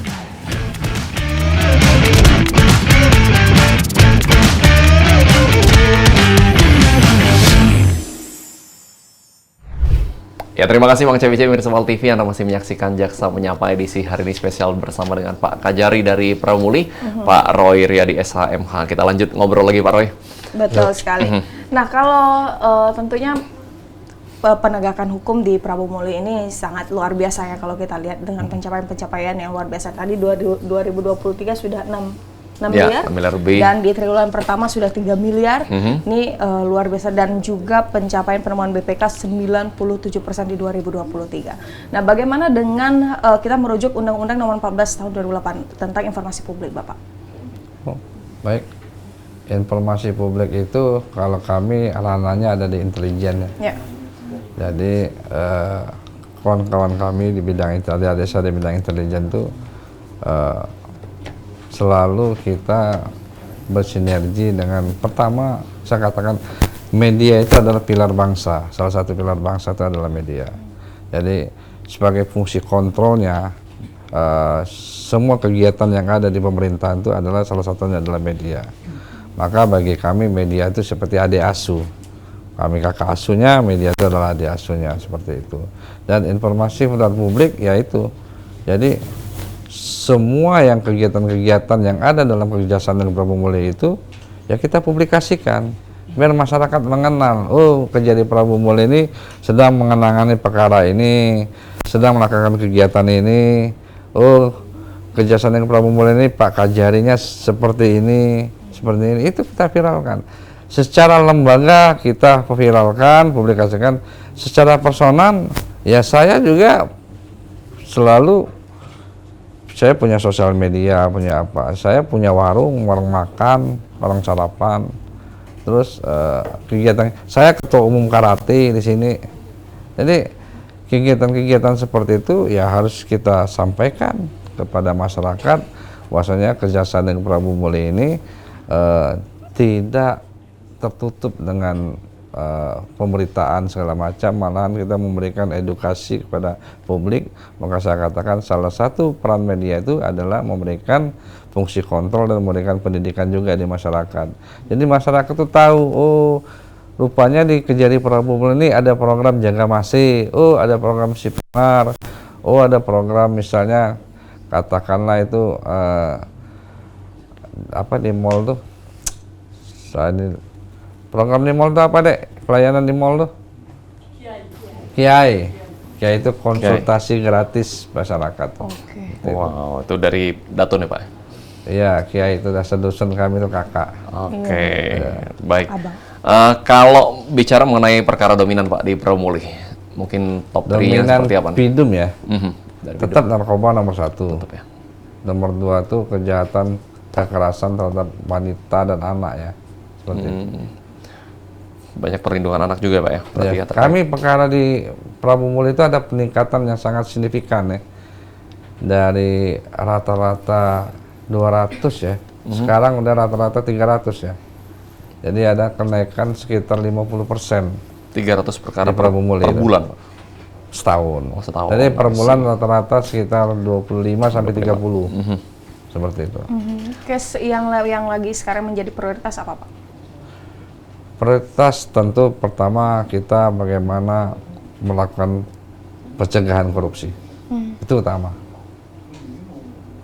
S1: Ya, terima kasih Bang Cepi Mirsa Mal TV. Anda masih menyaksikan Jaksa Menyapa edisi hari ini spesial bersama dengan Pak Kajari dari Pramuli, Pak Roy Riyadi SHMH. Kita lanjut ngobrol lagi Pak Roy.
S2: Betul sekali. Nah, kalau tentunya penegakan hukum di Pramuli ini sangat luar biasa ya kalau kita lihat dengan pencapaian-pencapaian yang luar biasa. Tadi 2023 sudah 6 miliar,
S1: 6 miliar lebih.
S2: Dan di triwulan pertama sudah 3 miliar. Ini luar biasa, dan juga pencapaian penemuan BPK 97% di 2023. Nah, bagaimana dengan kita merujuk Undang-Undang Nomor 14 Tahun 2008 tentang informasi publik, Bapak?
S3: Oh, baik. Informasi publik itu kalau kami ranahnya ada di intelijen ya. Jadi kawan-kawan kami di bidang desa di bidang intelijen itu selalu kita bersinergi dengan, pertama saya katakan media itu adalah pilar bangsa. Salah satu pilar bangsa itu adalah media. Jadi sebagai fungsi kontrolnya semua kegiatan yang ada di pemerintahan itu adalah salah satunya adalah media. Maka bagi kami media itu seperti adik asuh. Kami kakak asuhnya, media itu adalah adik asuhnya, seperti itu. Dan informasi kepada publik yaitu, jadi semua yang kegiatan-kegiatan yang ada dalam kerjasama dengan Pramuli itu ya kita publikasikan biar masyarakat mengenal, oh kejadian Pramuli ini sedang mengenangani perkara ini, sedang melakukan kegiatan ini, oh kerjasama dengan Pramuli ini Pak Kajarinya seperti ini, itu kita viralkan. Secara lembaga kita viralkan, publikasikan. Secara personal ya saya juga selalu, saya punya sosial media, punya apa? Saya punya warung makan, warung sarapan. Terus kegiatan saya ketua umum karate di sini. Jadi kegiatan-kegiatan seperti itu ya harus kita sampaikan kepada masyarakat bahwasanya kerjasama dengan Pramuli ini tidak tertutup dengan pemberitaan segala macam, malahan kita memberikan edukasi kepada publik. Maka saya katakan salah satu peran media itu adalah memberikan fungsi kontrol dan memberikan pendidikan juga di masyarakat. Jadi masyarakat itu tahu, oh rupanya di Kejari Pramuli ini ada program jaga masih, oh ada program Sipinar, oh ada program misalnya katakanlah itu apa di mall tuh, program di mall itu apa dek? Pelayanan di mall tuh? Kiai itu konsultasi gratis masyarakat.
S1: Wow, itu dari Datun ya Pak?
S3: Iya, Kiai itu dasar dusun kami itu kakak.
S1: Baik. Kalau bicara mengenai perkara dominan Pak di Pramuli, mungkin top 3-nya seperti apa?
S3: Pidum ya. Tetap
S1: Pidum.
S3: narkoba nomor 1.
S1: Tetap ya.
S3: Nomor 2 tuh kejahatan kekerasan terhadap wanita dan anak ya. Seperti itu.
S1: Banyak perlindungan anak juga Pak ya?
S3: Ya, kami perkara di Pramuli itu ada peningkatan yang sangat signifikan ya. Dari rata-rata 200 ya, sekarang udah rata-rata 300 ya. Jadi ada kenaikan sekitar 50%.
S1: 300 perkara
S3: per
S1: bulan Pak?
S3: Setahun.
S1: Oh, setahun.
S3: Jadi per bulan rata-rata sekitar 25 sampai 30. Seperti itu.
S2: Case yang lagi sekarang menjadi prioritas apa Pak?
S3: Prioritas tentu pertama kita bagaimana melakukan pencegahan korupsi. Itu utama.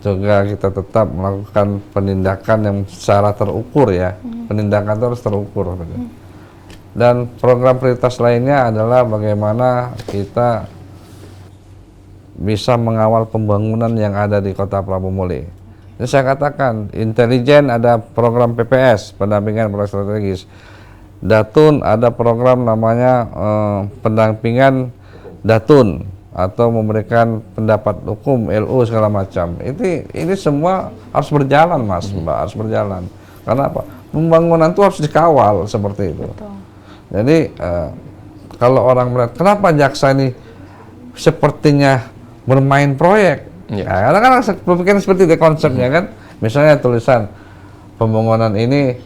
S3: Juga kita tetap melakukan penindakan yang secara terukur ya. Penindakan itu harus terukur. Dan program prioritas lainnya adalah bagaimana kita bisa mengawal pembangunan yang ada di Kota Pramuli. Jadi saya katakan, intelijen ada program PPS, pendampingan proyek strategis. Datun ada program namanya pendampingan Datun atau memberikan pendapat hukum, LU segala macam. Ini semua harus berjalan Mas, Mbak, harus berjalan. Karena apa? Pembangunan itu harus dikawal seperti itu. Betul. Jadi kalau orang melihat kenapa jaksa ini sepertinya bermain proyek, ya, karena kan berpikir seperti itu konsepnya kan. Misalnya tulisan pembangunan ini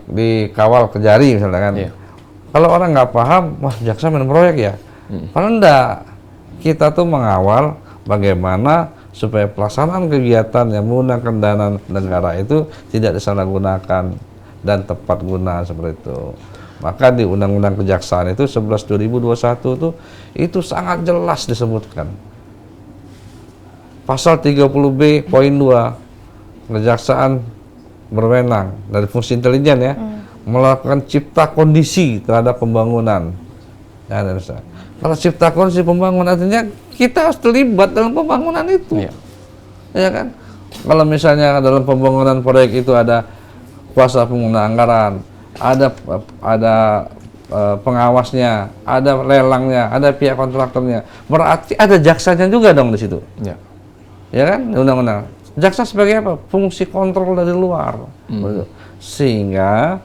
S3: dikawal Kejari misalnya kan. Kalau orang nggak paham, wah jaksa main proyek ya. Padahal enggak. Kita tuh mengawal bagaimana supaya pelaksanaan kegiatan yang menggunakan dana negara itu tidak disalahgunakan dan tepat guna seperti itu. Maka di Undang-Undang Kejaksaan itu 11/2021 itu sangat jelas disebutkan. Pasal 30B poin 2, kejaksaan berwenang dari fungsi intelijen ya, melakukan cipta kondisi terhadap pembangunan. Ya, kalau cipta kondisi pembangunan artinya kita harus terlibat dalam pembangunan itu. Ya kan? Kalau misalnya dalam pembangunan proyek itu ada kuasa pengguna anggaran, ada pengawasnya, ada lelangnya, ada pihak kontraktornya, berarti ada jaksanya juga dong di situ. Ya kan? Undang-undang. Jaksa sebagai apa? Fungsi kontrol dari luar. Sehingga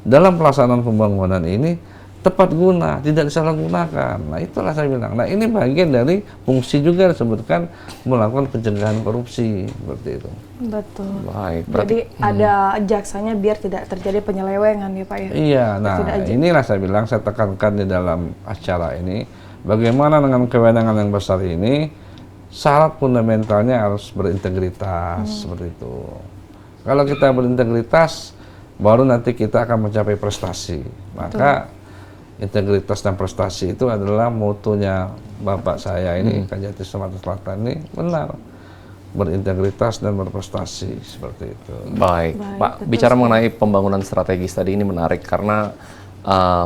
S3: dalam pelaksanaan pembangunan ini tepat guna, tidak disalahgunakan. Nah, itulah saya bilang. Nah, ini bagian dari fungsi juga disebutkan melakukan pencegahan korupsi seperti itu.
S2: Betul.
S1: Baik.
S2: Jadi ada jaksanya biar tidak terjadi penyelewengan ya Pak ya.
S3: Iya. Nah, inilah saya bilang, saya tekankan di dalam acara ini, bagaimana dengan kewenangan yang besar ini, syarat fundamentalnya harus berintegritas seperti itu. Kalau kita berintegritas, baru nanti kita akan mencapai prestasi. Maka integritas dan prestasi itu adalah motonya Bapak saya ini, Kajati Sumatera Selatan ini, benar. Berintegritas dan berprestasi, seperti itu.
S1: Baik, Pak, bicara mengenai pembangunan strategis tadi ini menarik karena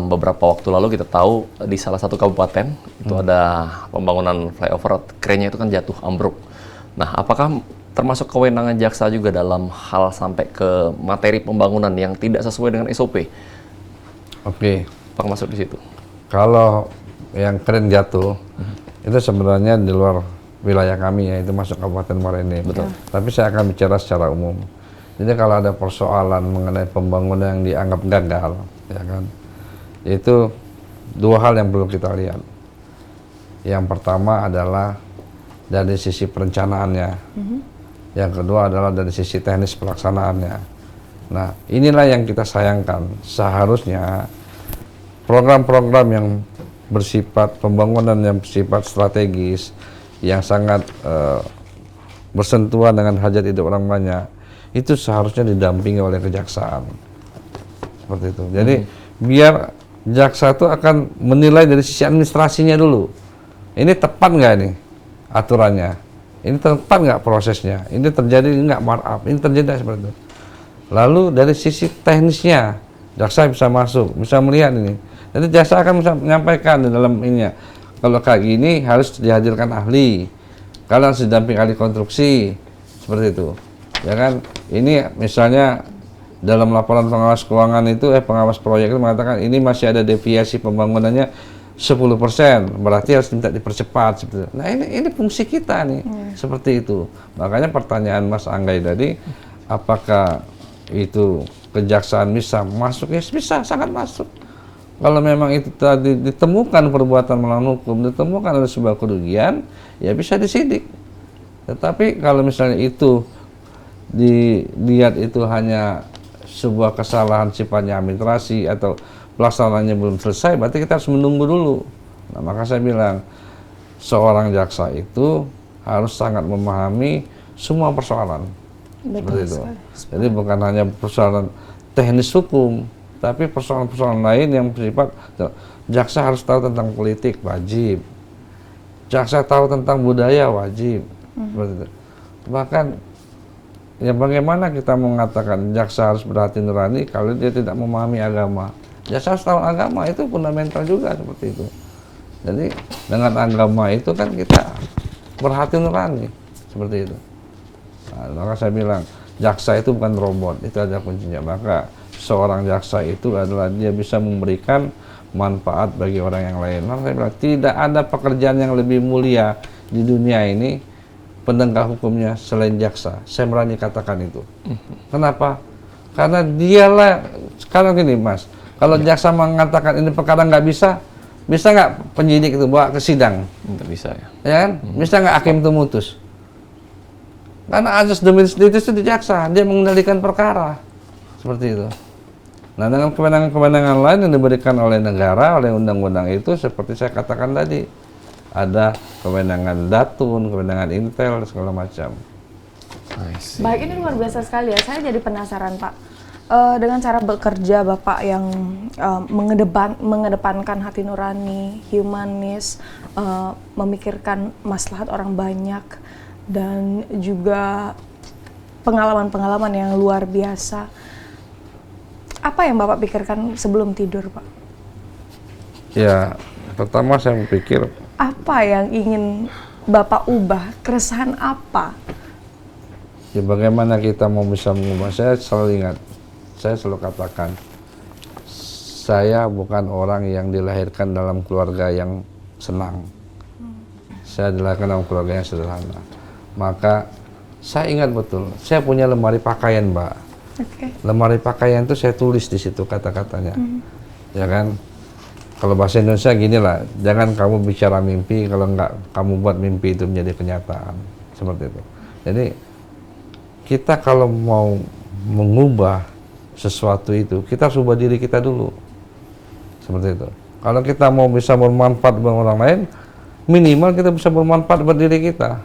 S1: beberapa waktu lalu kita tahu di salah satu kabupaten itu ada pembangunan flyover, kerennya itu kan jatuh, ambruk. Nah, apakah termasuk kewenangan jaksa juga dalam hal sampai ke materi pembangunan yang tidak sesuai dengan SOP?
S3: Oke.
S1: Apakah masuk di situ?
S3: Kalau yang keren jatuh, itu sebenarnya di luar wilayah kami ya, itu masuk Kabupaten Muara Enim.
S1: Betul.
S3: Tapi saya akan bicara secara umum. Jadi kalau ada persoalan mengenai pembangunan yang dianggap gagal, ya kan, itu dua hal yang perlu kita lihat. Yang pertama adalah dari sisi perencanaannya, yang kedua adalah dari sisi teknis pelaksanaannya. Nah, inilah yang kita sayangkan. Seharusnya program-program yang bersifat pembangunan yang bersifat strategis, yang sangat bersentuhan dengan hajat hidup orang banyak, itu seharusnya didampingi oleh kejaksaan. Seperti itu. Jadi biar jaksa itu akan menilai dari sisi administrasinya dulu. Ini tepat nggak ini aturannya? Ini tepat nggak prosesnya? Ini terjadi nggak markup? Ini terjadi seperti itu. Lalu dari sisi teknisnya, jaksa bisa masuk, bisa melihat ini. Jadi jaksa akan bisa menyampaikan di dalam ininya. Kalau kayak gini harus dihadirkan ahli. Kalau harus didamping ahli konstruksi, seperti itu. Ya kan? Ini misalnya dalam laporan pengawas keuangan itu, pengawas proyek itu mengatakan ini masih ada deviasi pembangunannya 10%, berarti harus minta dipercepat. Seperti itu. Nah ini fungsi kita nih, seperti itu. Makanya pertanyaan Mas Anggai tadi, apakah itu kejaksaan bisa masuk? Ya bisa, sangat masuk. Kalau memang itu tadi ditemukan perbuatan melawan hukum, ditemukan ada sebuah kerugian, ya bisa disidik. Tetapi kalau misalnya itu dilihat itu hanya sebuah kesalahan sifatnya administrasi atau pelaksanaannya belum selesai, berarti kita harus menunggu dulu. Nah, maka saya bilang, seorang jaksa itu harus sangat memahami semua persoalan. Seperti itu. Jadi bukan hanya persoalan teknis hukum, tapi persoalan-persoalan lain yang bersifat, jaksa harus tahu tentang politik, wajib. Jaksa tahu tentang budaya, wajib. Seperti itu. Bahkan, ya bagaimana kita mengatakan jaksa harus berhati nurani kalau dia tidak memahami agama? Jaksa harus tahu agama, itu fundamental juga seperti itu. Jadi, dengan agama itu kan kita berhati nurani, seperti itu. Nah, maka saya bilang, jaksa itu bukan robot, itu ada kuncinya. Maka seorang jaksa itu adalah dia bisa memberikan manfaat bagi orang yang lain. Maka saya bilang, tidak ada pekerjaan yang lebih mulia di dunia ini penegak hukumnya selain jaksa. Saya berani katakan itu. Kenapa? Karena dialah, sekarang gini Mas, kalau jaksa mengatakan ini perkara nggak bisa nggak penyidik itu bawa ke sidang?
S1: Nggak bisa ya.
S3: Ya kan? Bisa nggak hakim itu mutus? Karena azas dominis itu di jaksa, dia mengendalikan perkara. Seperti itu. Nah, dengan kewenangan-kewenangan lain yang diberikan oleh negara, oleh undang-undang itu, seperti saya katakan tadi, ada kewenangan Datun, kewenangan Intel, segala macam.
S2: Baik, ini luar biasa sekali ya. Saya jadi penasaran, Pak. Dengan cara bekerja Bapak yang mengedepankan hati nurani, humanis, memikirkan maslahat orang banyak, dan juga pengalaman-pengalaman yang luar biasa. Apa yang Bapak pikirkan sebelum tidur, Pak?
S3: Ya, pertama saya berpikir,
S2: apa yang ingin Bapak ubah? Keresahan apa?
S3: ya bagaimana kita mau bisa mengubah. Saya selalu ingat, saya selalu katakan, saya bukan orang yang dilahirkan dalam keluarga yang senang. Saya dilahirkan dalam keluarga yang sederhana. Maka saya ingat betul, saya punya lemari pakaian, Mbak.
S2: Okay.
S3: Lemari pakaian itu saya tulis di situ kata-katanya, ya kan? Kalau bahasa Indonesia gini lah, jangan kamu bicara mimpi kalau nggak kamu buat mimpi itu menjadi kenyataan, seperti itu. Jadi kita kalau mau mengubah sesuatu itu, kita harus ubah diri kita dulu, seperti itu. Kalau kita mau bisa bermanfaat buat orang lain, minimal kita bisa bermanfaat buat diri kita,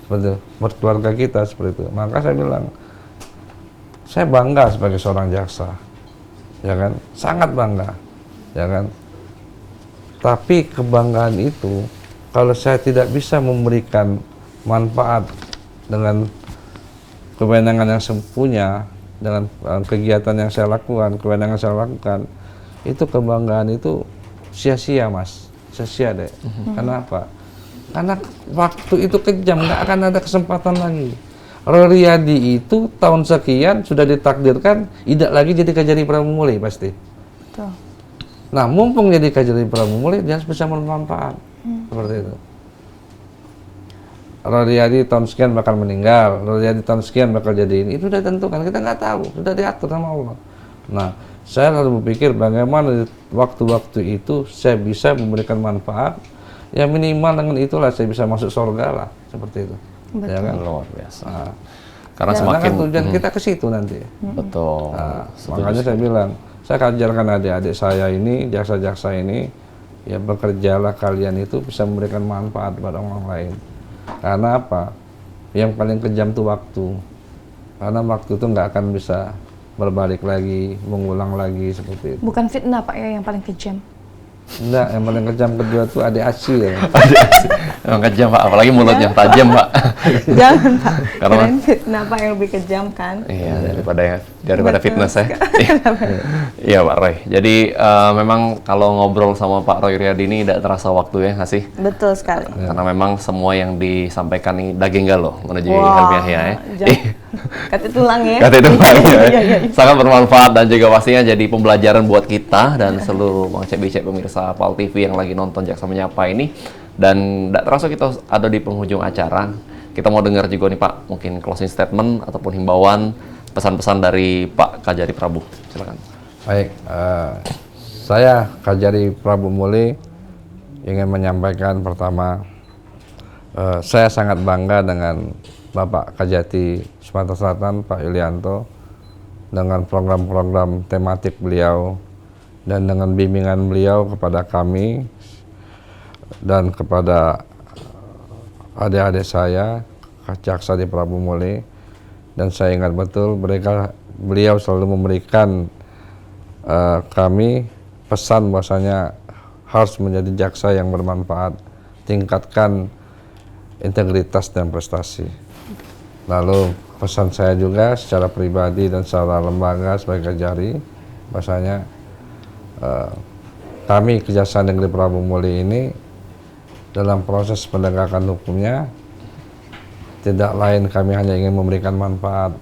S3: seperti itu, buat keluarga kita, seperti itu. Maka saya bilang, saya bangga sebagai seorang jaksa, ya kan, sangat bangga, ya kan. Tapi kebanggaan itu, kalau saya tidak bisa memberikan manfaat dengan kewenangan yang saya punya, dengan kegiatan yang saya lakukan, kewenangan saya lakukan, itu kebanggaan itu sia-sia, Mas, sia-sia deh. Kenapa? Karena waktu itu kejam, nggak akan ada kesempatan lagi. Riyadi itu tahun sekian sudah ditakdirkan tidak lagi jadi Kajari Pramumuli pasti.
S2: Betul.
S3: Nah, mumpung jadi Kajari Pramumuli, dia harus bisa bermanfaat. Seperti itu. Riyadi tahun sekian bakal meninggal, Riyadi tahun sekian bakal jadi ini. Itu sudah tentukan, kita nggak tahu, sudah diatur sama Allah. Nah, saya lalu berpikir bagaimana di waktu-waktu itu saya bisa memberikan manfaat, ya minimal dengan itulah saya bisa masuk surga lah, seperti itu.
S2: Betul.
S3: Ya kan?
S1: Luar biasa.
S3: Nah,
S1: Karena
S3: ya,
S1: semakin
S3: tujuan kita ke situ nanti.
S1: betul.
S3: Nah, makanya saya bilang, saya ajarkan adik-adik saya ini, jaksa-jaksa ini, ya bekerjalah kalian itu bisa memberikan manfaat pada orang lain. Karena apa? Yang paling kejam itu waktu. Karena waktu itu nggak akan bisa berbalik lagi, mengulang lagi seperti itu.
S2: Bukan fitnah, Pak, ya, yang paling kejam.
S3: Enggak, yang paling kejam kedua itu adik Aci ya.
S1: Emang kejam, Pak, apalagi mulutnya tajam, Pak.
S2: Jangan, Pak.
S1: Karena
S2: Kirain fitnah, Pak, yang lebih kejam kan?
S1: iya, daripada
S2: Betul
S1: fitness ya. Iya, Pak Roy. Jadi memang kalau ngobrol sama Pak Roy Riyadi ini tidak terasa waktu ya, nggak sih?
S2: Betul sekali.
S1: Karena memang semua yang disampaikan ini daging galuh menuju
S2: Wah,
S1: Helmi Yahya ya.
S2: kata tulang ya.
S1: Kata itu Pak, ya.
S2: Iya.
S1: Sangat bermanfaat dan juga pastinya jadi pembelajaran buat kita dan seluruh Bang Cek pemirsa PAL TV yang lagi nonton Jaksa Menyapa ini. Dan tidak terasa kita ada di penghujung acara. Kita mau dengar juga nih Pak, mungkin closing statement ataupun himbauan, pesan-pesan dari Pak Kajari Prabu. Silakan.
S3: Baik, saya Kajari Prabu Muli ingin menyampaikan pertama, saya sangat bangga dengan Bapak Kajati Sumatera Selatan, Pak Yulianto, dengan program-program tematik beliau dan dengan bimbingan beliau kepada kami dan kepada adik-adik saya, jaksa di Prabu Muli. Dan saya ingat betul beliau selalu memberikan kami pesan bahwasanya harus menjadi jaksa yang bermanfaat, tingkatkan integritas dan prestasi. Lalu pesan saya juga secara pribadi dan secara lembaga sebagai Kajari, bahwasanya kami Kejaksaan Negeri Prabu Muli ini dalam proses penegakan hukumnya tidak lain kami hanya ingin memberikan manfaat,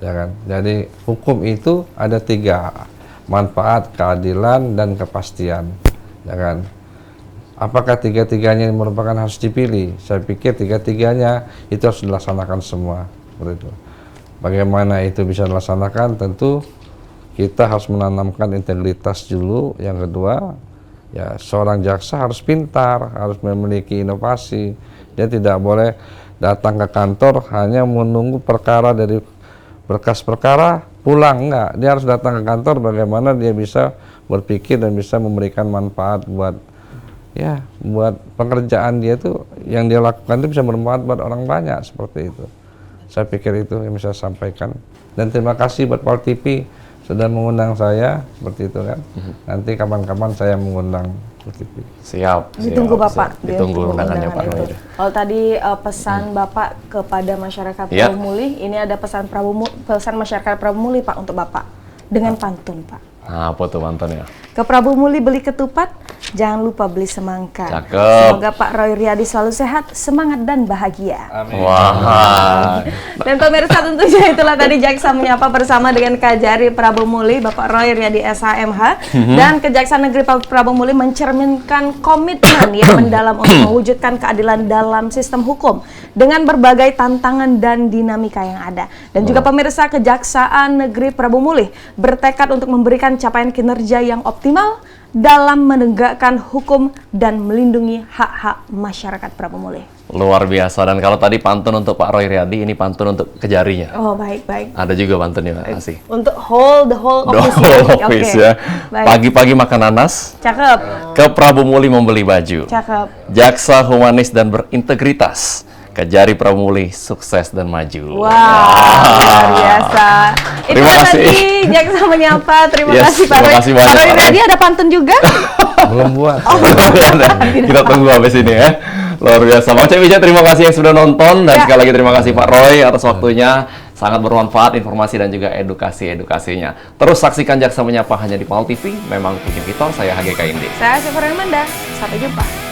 S3: ya kan? Jadi hukum itu ada 3, manfaat, keadilan, dan kepastian, ya kan? Apakah 3-tiganya merupakan harus dipilih? Saya pikir 3-tiganya itu harus dilaksanakan semua, seperti itu. Bagaimana itu bisa dilaksanakan? Tentu kita harus menanamkan integritas dulu. Yang kedua, ya seorang jaksa harus pintar, harus memiliki inovasi. Dia tidak boleh datang ke kantor hanya menunggu perkara dari berkas perkara pulang, enggak. Dia harus datang ke kantor bagaimana dia bisa berpikir dan bisa memberikan manfaat buat buat pekerjaan dia tuh, yang dia lakukan itu bisa bermanfaat buat orang banyak, seperti itu. Saya pikir itu yang bisa saya sampaikan. Dan terima kasih buat Pal TV sudah mengundang saya, seperti itu kan. Nanti kapan-kapan saya mengundang Pal TV.
S1: Siap.
S2: Ditunggu Bapak.
S1: Ditunggu undangannya Pak Roy.
S2: Kalau tadi pesan Bapak kepada masyarakat Prabu Muli, ini ada pesan masyarakat Prabu Muli Pak untuk Bapak dengan pantun Pak.
S1: Nah, apa tuh pantunnya?
S2: Ke Prabu Muli beli ketupat, jangan lupa beli semangka.
S1: Cakep.
S2: Semoga Pak Roy Riyadi selalu sehat, semangat dan bahagia.
S3: Amin.
S1: Wah.
S2: Dan pemirsa, tentunya itulah tadi Jaksa Menyapa bersama dengan Kajari Prabu Muli, Bapak Roy Riyadi SHMH. Dan Kejaksaan Negeri Prabu Muli mencerminkan komitmen yang mendalam untuk mewujudkan keadilan dalam sistem hukum dengan berbagai tantangan dan dinamika yang ada. Dan juga pemirsa, Kejaksaan Negeri Prabu Muli bertekad untuk memberikan capaian kinerja yang optimal dalam menegakkan hukum dan melindungi hak-hak masyarakat Prabu Muli.
S1: Luar biasa. Dan kalau tadi pantun untuk Pak Roy Riyadi, ini pantun untuk Kejarinya.
S2: Oh, baik.
S1: Ada juga pantunnya, Pak Kasih.
S2: Untuk the whole
S1: The
S2: office.
S1: whole office ya.
S2: Baik.
S1: Pagi-pagi makan nanas,
S2: Cakep.
S1: ke Prabu Muli membeli baju.
S2: Cakep.
S1: Jaksa humanis dan berintegritas. Kejari Prabu Muli sukses dan maju.
S2: Wow, luar biasa.
S1: Terima kasih.
S2: Tadi Jaksa Menyapa. Terima kasih Pak
S1: terima
S2: Roy.
S1: kasih banyak,
S2: Pak Roy
S1: Pak Roy.
S2: Riyadi ada pantun juga?
S3: Belum buat.
S1: Kita tunggu habis ini ya. Luar biasa. Bang Cek Wijaya, terima kasih yang sudah nonton. Dan sekali lagi terima kasih Pak Roy atas waktunya. Sangat bermanfaat informasi dan juga edukasinya. Terus saksikan Jaksa Menyapa hanya di Pal TV. Memang punya Vitor, saya HGK Indi.
S2: Saya Seferen Manda. Sampai jumpa.